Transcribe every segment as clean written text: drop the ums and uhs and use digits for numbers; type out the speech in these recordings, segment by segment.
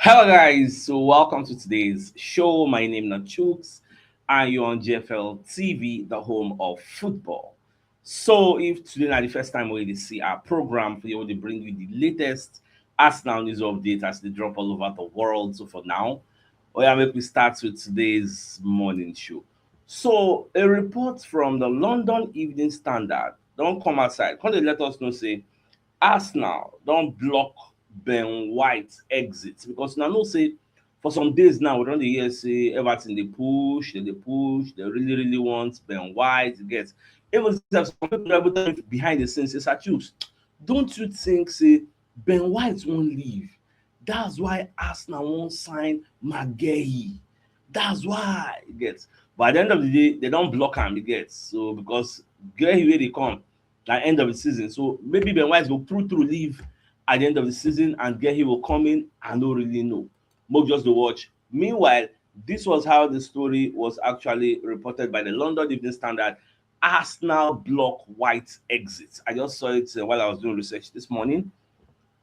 Hello guys, so welcome to today's show. My name is CHUKS and you're on GFL TV, the home of football. So if today is the first time we see our program, we will bring you the latest Arsenal news update as they drop all over the world. So for now, make we start with today's morning show. So a report from the London Evening Standard don't come outside. Can they let us know say Arsenal don block Ben White exit because una know say for some days now we don dey hear say Everton dey push, dey really want Ben White, you get. Even sef some pipu don even tell me behind the scenes say Sir Chuks, don't you think say Ben White wan leave? That's why Arsenal wan sign Maguire. That's why, you get. But at the end of the day, they don block am, you get. So because Gueye wey dey come at end of the season. So maybe Ben White will pull through leave at the end of the season and get he will come in. I don't really know. More just to watch. Meanwhile, this was how the story was actually reported by the London Evening Standard. Arsenal block White exit. I just saw it while I was doing research this morning.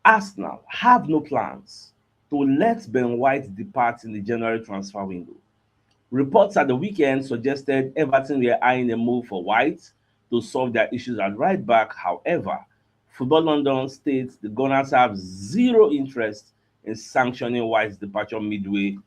Arsenal have no plans to let Ben White depart in the January transfer window. Reports at the weekend suggested Everton were eyeing a move for White to solve their issues at right back. However, Football London states the Gunners have zero interest in sanctioning White's departure midway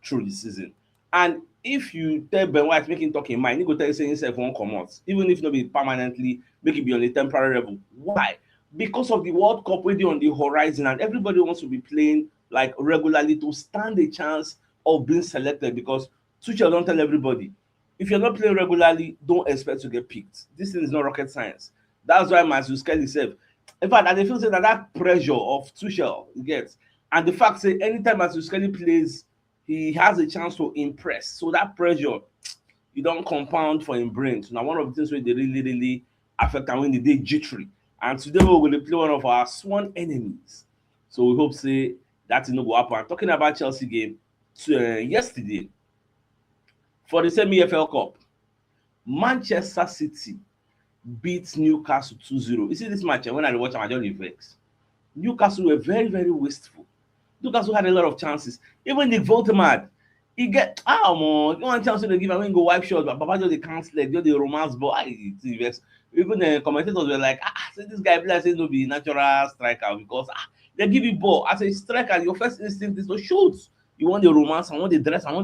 through the season. And if you tell Ben White make him talk in mind, he go tell you say himself won't come out, even if not be permanently, make it be on a temporary level. Why? Because of the World Cup wey dey on the horizon and everybody wants to be playing like regularly to stand a chance of being selected because Tuchel don tell everybody if you're not playing regularly, don't expect to get picked. This thing is not rocket science. That's why Matthew Skelly said, in fact, I dey feel say that pressure of Tuchel you get, and the fact say anytime Matthew Skelly plays, he has a chance to impress. So that pressure, you don't compound for him brain. So now one of the things where they really affect am when they dey jittery. And today we're going to play one of our sworn enemies. So we hope say that thing no go happen. Talking about Chelsea game yesterday for the same EFL Cup, Manchester City beat Newcastle 2-0. You see this match, when I watch am, I just dey vex. Newcastle were very wasteful. Newcastle had a lot of chances. Even Nick Voltemad, he get one chance wey dey give am when he go wipe shot, but Baba just dey count leg, just dey romance ball. Vex. Even the commentators were like, say this guy be like say no be natural striker because they give you ball. As a striker, your first instinct is to shoot. You want the romance, I want the dress, am.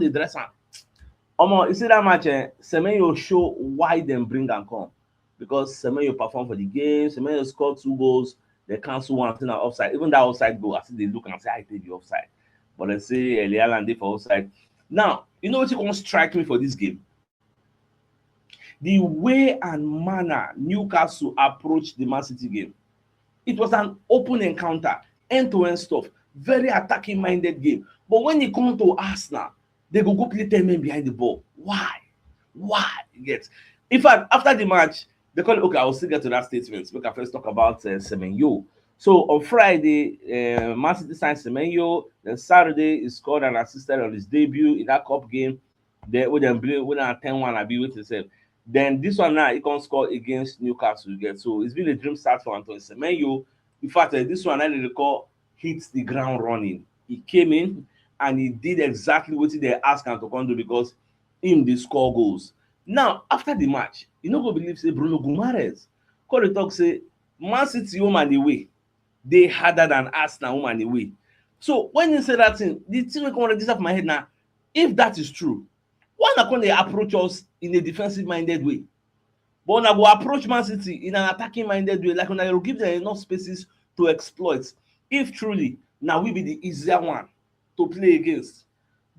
You see that match, Semenyo show why dem bring am come. Because Semenyo perform for the game, Semenyo scored 2 goals, they cancel one thing na offside. Even that offside goal, I see they look and say, I take the offside. But they say Elialan dey for offside. Now, you know wetin come strike me for this game? The way and manner Newcastle approached the Man City game. It was an open encounter, end-to-end stuff, very attacking minded game. But when e come to Arsenal, they go play 10 men behind the ball. Why? You get? In fact, after the match, they call it, okay, I will still get to that statement. We can first talk about Semenyo. So on Friday, Man City signed Semenyo. Then Saturday, he scored and assisted on his debut in that cup game. Then with them 10-1, I be with himself. Then this one now, he can score against Newcastle. You get? So it's been a dream start for Antonio Semenyo. In fact, this one I recall hits the ground running. He came in and he did exactly what they asked him to come do because him dey score goals. Now, after the match, you no go believe say Bruno Guimaraes come dey talk say Man City home and away dey harder than Arsenal home and away. So when you say that thing, the thing wey come register for my head na, if that is true, why una come dey approach us in a defensive minded way? But una go approach Man City in an attacking minded way, like una go give them enough spaces to exploit. If truly na we be the easier one to play against.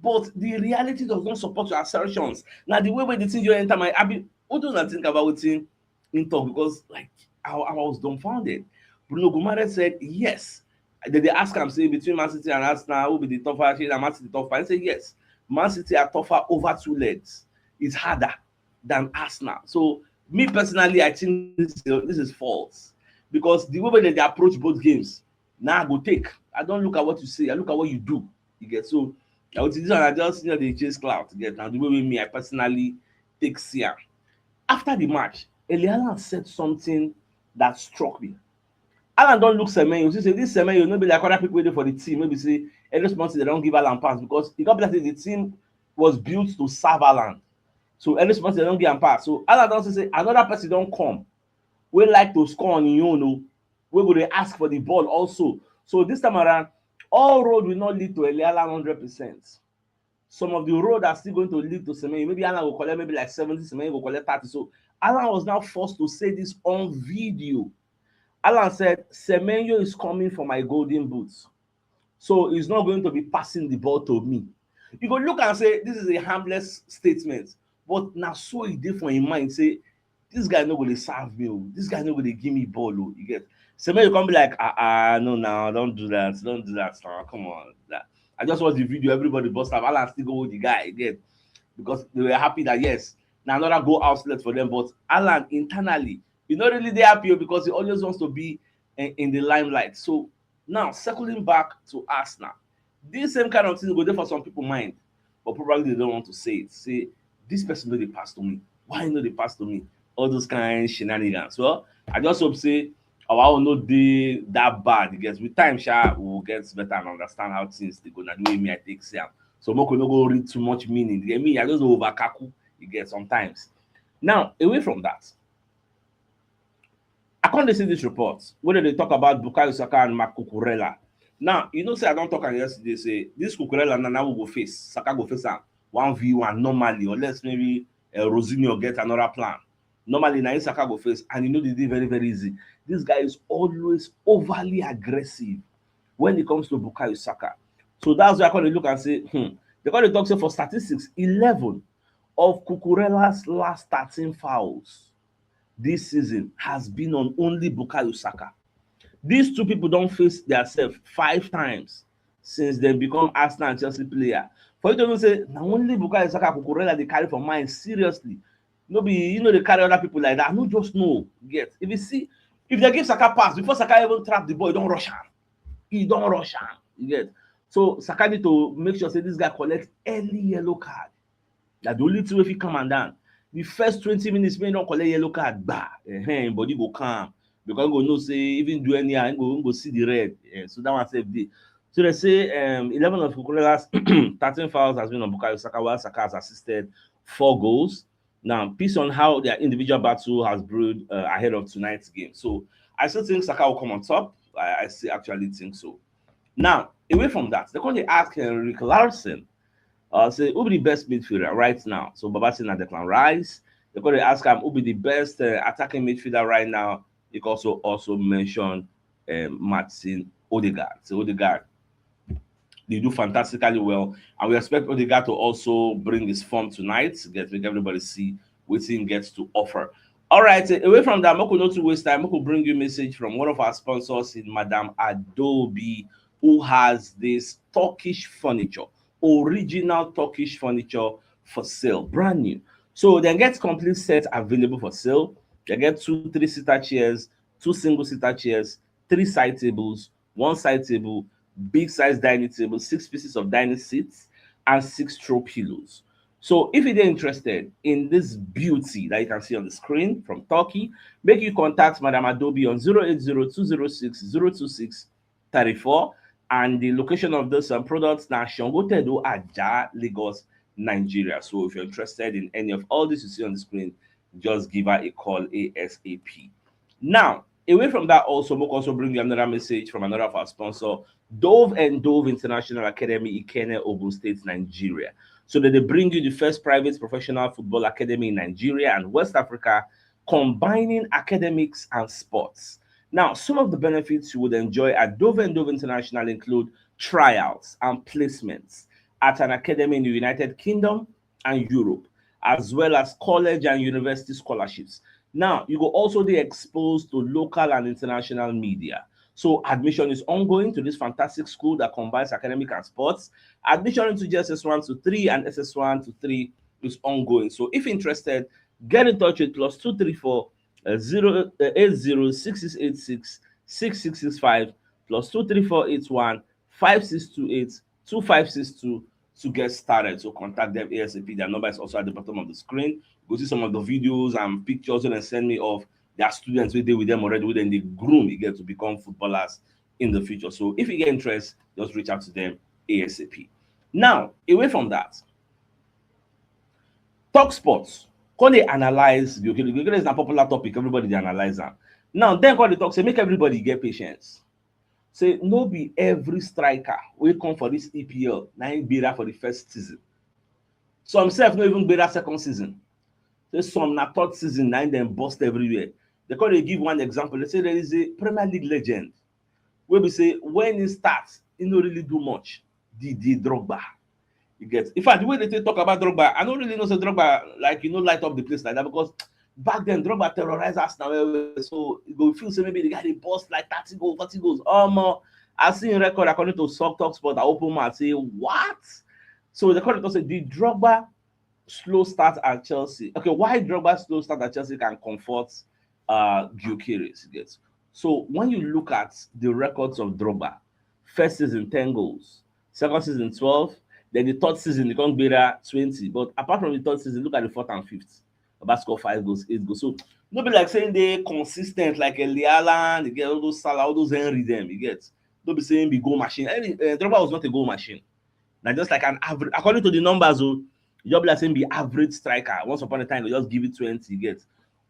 But the reality does not support your assertions. Now the way the thing you enter my what do you think about wetin in talk? Because like I was dumbfounded. Bruno Guimaraes said yes. They ask am say between Man City and Arsenal who be the tougher? Shey Man City tougher? He say yes. Man City are tougher over 2 legs. It's harder than Arsenal. So me personally, I think this is false because the way they approach both games, now I go take. I don't look at what you say. I look at what you do. You get? So with this one, I just they chase clout. You get? Now the way with me, I personally take Sia. After the match, Elialan said something that struck me. Alan don't look Semenyo. You say this Semenyo no be like other people waiting for the team. Maybe say every response they don't give Alan pass because it got like the team was built to serve Alan. So any response they don't give him pass. So Alan don't say another person don't come. We like to score on you know. We go dey ask for the ball also. So this time around, all road will not lead to Alan 100%. Some of the road are still going to lead to Semenyo. Maybe Alan will collect maybe like 70, Semenyo will collect 30. So Alan was now forced to say this on video. Alan said, Semenyo is coming for my golden boots. So he's not going to be passing the ball to me. You go look and say, this is a harmless statement. But now so he did for him mind, say, this guy no go dey serve me. This guy no go dey give me ball. You get Semenyo come be like, no, now don't do that. Don't do that. Come on. That. I just watched the video, everybody bust up. Alan still go with the guy again. Because they were happy that yes, now another goal outlet for them. But Alan internally, you not really there happy because he always wants to be in the limelight. So now circling back to Arsenal, this same kind of thing go there for some people mind, but probably they don't want to say it. Say this person know they pass to me. Why know they pass to me? All those kind of shenanigans. Well, I just hope say our will not be that bad. Because with time, we will get better and understand how things they go. Now the way me I take say am. So Moko no go read too much meaning. You get me? I just over kaku. You get sometimes. Now away from that, I can't see this report whether they talk about Bukayo Saka and Mark Cucurella. Now, you know, say I don't talk on yesterday, say this Cucurella now will go face, Saka go face 1v1 normally, unless maybe Rosinho get another plan. Normally, now Saka go face, and you know, they did very, very easy. This guy is always overly aggressive when it comes to Bukayo Saka. So that's why I can look and say, they got to talk say for statistics, 11 of Cucurella's last 13 fouls this season has been on only Bukayo Saka. These two people don't face themselves 5 times since they become Arsenal and Chelsea player. For you to even say, now only Bukayo Saka Cucurella they carry for mind seriously. No be, you know, they carry other people like that. No, just know. Get if you see, if they give Saka pass before Saka even trap the ball, you don't rush him. You don't rush him. You get so Saka need to make sure say this guy collect early yellow card. That the only two if he come and down. The first 20 minutes, may not collect yellow card, body go calm. Because go know say even do any go see the red. So that one save day. So they say 11 of Cucurella's 13 fouls has been on Bukayo Saka, while Saka has assisted 4 goals. Now, piece on how their individual battle has brewed ahead of tonight's game. So I still think Saka will come on top. I still actually think so. Now, away from that, they're going to ask Henrik Larsson. Say who be the best midfielder right now? So Babatin and Declan Rice. They're going to ask him who be the best attacking midfielder right now. You can also mention Martin Odegaard. So Odegaard, they do fantastically well, and we expect Odegaard to also bring his form tonight. Make everybody see what he gets to offer. All right, away from that, Moko not to waste time. Moko bring you a message from one of our sponsors in Madame Adobe, who has this Turkish furniture. Original Turkish furniture for sale, brand new. So they get complete sets available for sale. They get 2 3-seater chairs, 2 single-seater chairs, 3 side tables, 1 side table, big size dining table, 6 pieces of dining seats, and 6 throw pillows. So if you're interested in this beauty that you can see on the screen from Turkey, make you contact Madame Adobe on 080-206-026-34. And the location of this products now Shongotedo Aja, Lagos, Nigeria. So if you're interested in any of all this you see on the screen, just give her a call ASAP. Now, away from that, also, Mok also bring you another message from another of our sponsor, Dove and Dove International Academy, Ikene, Ogun State, Nigeria. So that they bring you the first private professional football academy in Nigeria and West Africa, combining academics and sports. Now, some of the benefits you would enjoy at Dove and Dove International include tryouts and placements at an academy in the United Kingdom and Europe, as well as college and university scholarships. Now, you will also be exposed to local and international media. So admission is ongoing to this fantastic school that combines academic and sports. Admission into JSS1 to 3 and SS1 to 3 is ongoing. So if interested, get in touch with +234 0806686 6665 +23481 5628 2562 to get started. So contact them ASAP. Their number is also at the bottom of the screen. Go see some of the videos and pictures and send me of There are students who deal with them already, then they groom, you get to become footballers in the future. So if you get interest, just reach out to them ASAP. Now, away from that, talk sports. Can they analyze the okay? Is a popular topic, everybody they analyze that. Now, then when they talk, say make everybody get patience. Say no be every striker will come for this EPL, na him be that for the first season. Some self no even be that second season. Say some na third season, na them bust everywhere. They call they give one example. They say there is a Premier League legend where we say when he starts, he no really do much. The Drogba. You get. In fact, the way they talk about Drogba, I don't really know say Drogba like light up the place like that because back then Drogba terrorized us now. So you go feel say maybe the guy they bust like 30 goals, 40 goals. I seen record according to Talk Sport. I open my say what? So the commentator said the Drogba slow start at Chelsea. Okay, why Drogba slow start at Chelsea can comfort Gyökeres, you get. So when you look at the records of Drogba, first season 10 goals, second season 12, then the third season he can't be there 20. But apart from the third season, look at the fourth and fifth. About score 5 goals, 8 goals. So nobody like saying they consistent like a Lialan, you get all those Salah, all those Henry them, you get. Don't be saying be goal machine. Drogba was not a goal machine. Now just like an average, according to the numbers, you'll be like saying be average striker. Once upon a time, you just give it 20, you get.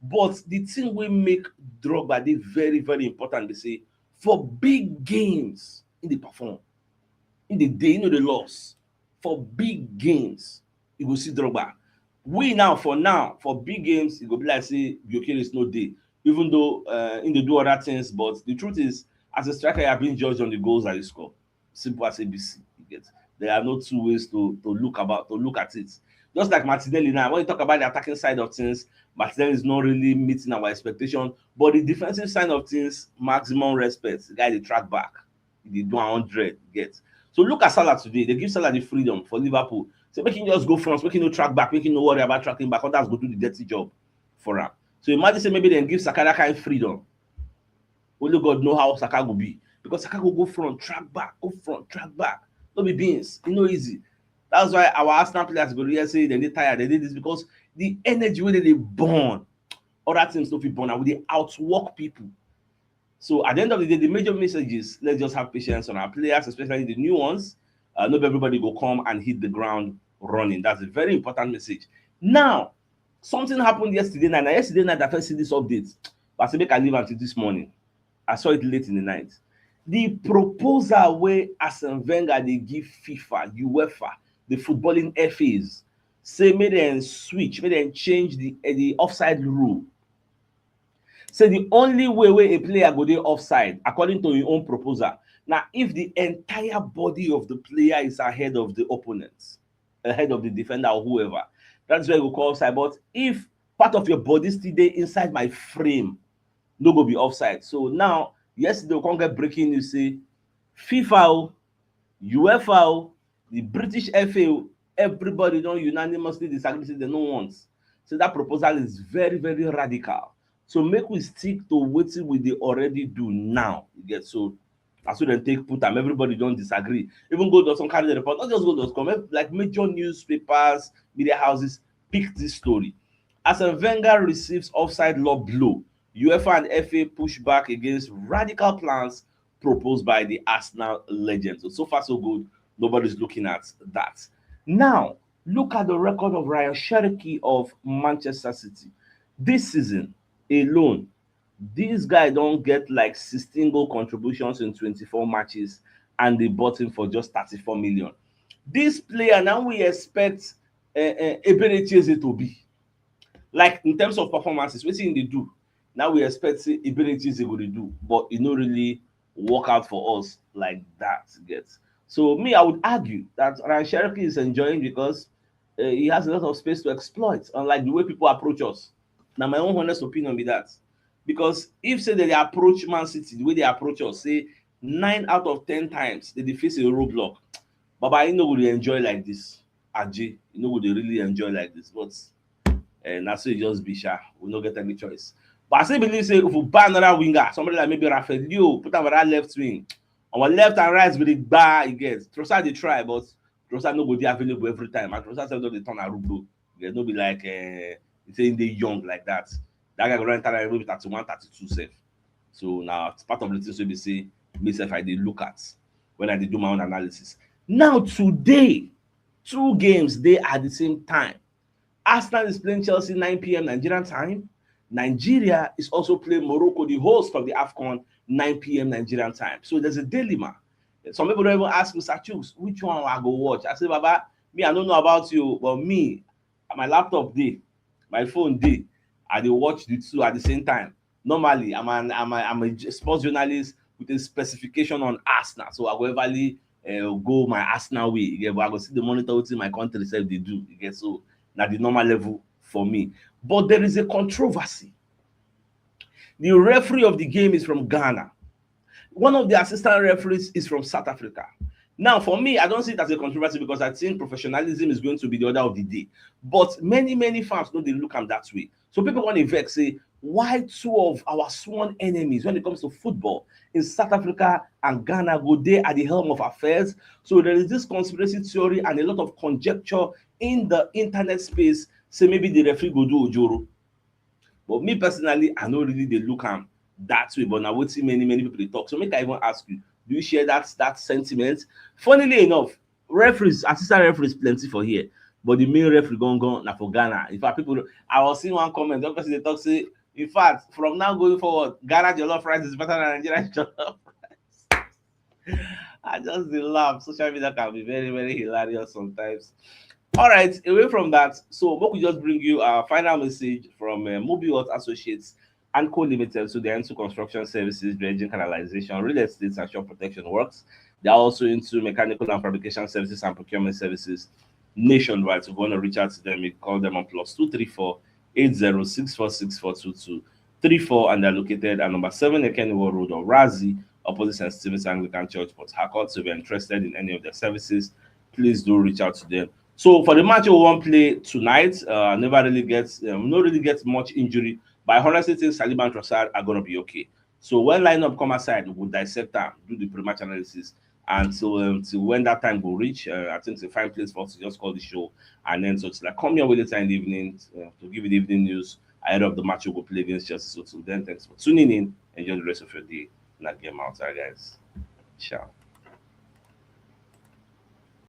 But the thing we make Drogba they very, very important. They say for big games in the perform, in the day, the loss. For big games, you will see Drogba. For big games, it will be like say Gyökeres no day. Even though in the do other things, but the truth is, as a striker, you have been judged on the goals that you score. Simple as ABC. You get. There are no two ways to look at it. Just like Martinelli now, when you talk about the attacking side of things, Martinelli is not really meeting our expectation. But the defensive side of things, maximum respect. The guy they track back, they do 100 get. So look at Salah today. They give Salah the freedom for Liverpool. So make him just go front, make him no track back, make him no worry about tracking back. Others go do the dirty job for him. So imagine say maybe then give Saka that kind of freedom. Only God know how Saka will be. Because Saka will go front, track back, go front, track back. No be beans. It's no easy. That's why our Arsenal players go here say they tired. They did this because the energy where they burn, other teams don't feel burn and they outwork people. So at the end of the day, the major message is let's just have patience on our players, especially the new ones. Not everybody will come and hit the ground running. That's a very important message. Now, something happened yesterday night. Yesterday night, I first see this update. But I make I leave until this morning. I saw it late in the night. The proposal where Arsene Wenger they give FIFA, UEFA, the footballing FAs, say make them switch, make them change the offside rule. Say the only way a player go dey offside, according to your own proposal, now if the entire body of the player is ahead of the opponent, ahead of the defender or whoever, that's why we call offside. But if part of your body still dey inside my frame, no go be offside. So now, yesterday we can't get breaking news say FIFA, UEFA, the British FA, everybody don't unanimously disagree, say they no want. So that proposal is very, very radical. So make we stick to wetin we dey already do now. You get. So as we then take put am, everybody don't disagree. Even Gold.com carry the report, not just Gold.com, like major newspapers, media houses pick this story. Arsene Wenger receives offside law blow. UEFA and FA push back against radical plans proposed by the Arsenal legend. So far so good. Nobody's looking at that. Now, look at the record of Ryan Cherki of Manchester City. This season alone, this guy don't get like 16 goal contributions in 24 matches and they bought him for just 34 million. This player now we expect Eberechi to be. Like in terms of performances, wetin they do. Now we expect Eberechi go to do, but it not really work out for us like that. Get. So me, I would argue that Ryan Cherki is enjoying because he has a lot of space to exploit, unlike the way people approach us. Now, my own honest opinion be that. Because if say they approach Man City, the way they approach us, say 9 out of 10 times they face a roadblock. Baba, you know would enjoy like this. Aji, you know would they really enjoy like this. But that's so just be sure. We don't get any choice. But I still believe say if we buy another winger, somebody like maybe Rafael, put him on that left wing. On our left and right with the bar he gets. Trossard they try, but Trossard no go dey available every time. And Trossard say they turn a rubo. There's no be like saying they young like that. That guy go run enter maybe 31, 32 safe. So now it's part of the things we be say myself I did look at when I did do my own analysis. Now today, two games they at the same time. Arsenal is playing Chelsea 9 p.m. Nigerian time. Nigeria is also playing Morocco, the host of the AFCON, 9 p.m. Nigerian time. So there's a dilemma. Some people don't even ask me, Sir Chuks, which one I go watch? I say, Baba, me, I don't know about you, but me, my laptop day, my phone day, I dey watch the two at the same time. Normally, I'm a sports journalist with a specification on Arsenal, so I go everly go my Arsenal way. You get, but I go see the monitor wetin my country sef dey do. You get, so na the normal level for me. But there is a controversy. The referee of the game is from Ghana. One of the assistant referees is from South Africa. Now, for me, I don't see it as a controversy because I think professionalism is going to be the order of the day. But many fans know they look at that way. So people want to vex say, why two of our sworn enemies when it comes to football in South Africa and Ghana go there at the helm of affairs? So there is this conspiracy theory and a lot of conjecture in the internet space. Say maybe the referee go do Ojoro. But me personally, I no really dey look am that way. But na wetin many people dey talk. So make I even ask you, do you share that sentiment? Funnily enough, referees, assistant referees plenty for here, but the main referee gone na for Ghana. In fact, people, I was seeing one comment, one person dey talk say, in fact, from now going forward, Ghana jollof rice is better than Nigerian jollof rice. I just dey laugh. Social media can be very hilarious sometimes. All right, away from that, so what we just bring you our final message from Mobile Associates and Co Limited. So they're into construction services, dredging, canalization, real estate, and shore protection works. They're also into mechanical and fabrication services and procurement services nationwide. So if you want to reach out to them, you call them on +234 8064642234, and they're located at number 7 Ekeniwo Road or Razi, opposite St. Stephen's Anglican Church, Port Harcourt. So if you're interested in any of their services, please do reach out to them. So for the match we won't play tonight, never really gets no really gets much injury. But I honestly think Saliba and Trossard are gonna be okay. So when lineup come aside, we'll dissect them, do the pre-match analysis, and so till when that time will reach, I think it's a fine place for us to just call the show, and then so it's like come here with later in the evening to give you the evening news ahead of the match we will play against Chelsea. So till then, thanks for tuning in. Enjoy the rest of your day. Not game out, guys. Ciao.